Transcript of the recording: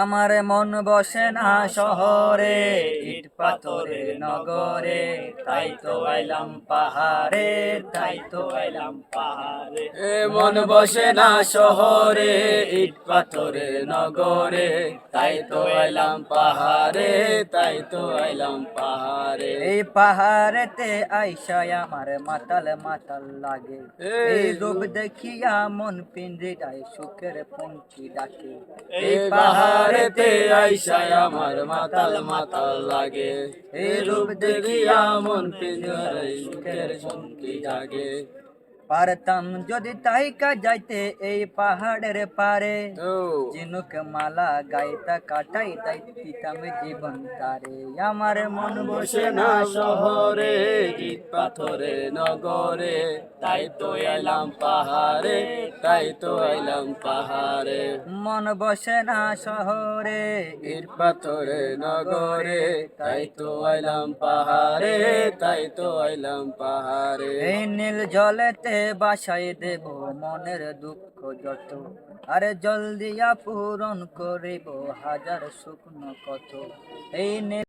আমার মন বসে না শহরে, ইট পাথরের নগরে, তাই তো আইলাম পাহাড়ে, তাই তো আইলাম পাহাড়ে। মন বসে না শহরে, ইট পাথরের নগরে, তাই তো আইলাম পাহাড়ে, তাই তো আইলাম পাহাড়ে। এই পাহাড়েতে আইসায় আমার মাতাল মাতাল লাগে, এই রূপ দেখিয়া মন পিঞ্জিরায় সুখের পঙ্খী ডাকে। এই পাহাড়েতে আইসায় আমার মাতাল মাতাল লাগে, এই রূপ দেখিয়া মন পিঞ্জরায় সুখের পঙ্খী জাগে। পারতাম যদি তাইকা যাইতে এই পাহাড়ের পারে, ঝিনুক মালা গাইতা কাটাই তাই দিতাম জীবন তারে। আমার মন বসে না শহরে, ইট পাথরে নগরে, তাই তো এলাম পাহাড়ে, তাই তো এলাম পাহাড়ে। মন বসে না শহরে, ইট পাথরে নগরে, তাই তো এলাম পাহাড়ে, তাই তো এলাম পাহাড়ে। এই নীল জলেতে বাসায় দেব মনের দুঃখ যত, আরে জল দিয়া পূরণ করিব হাজার শুকনো কত। এই নীল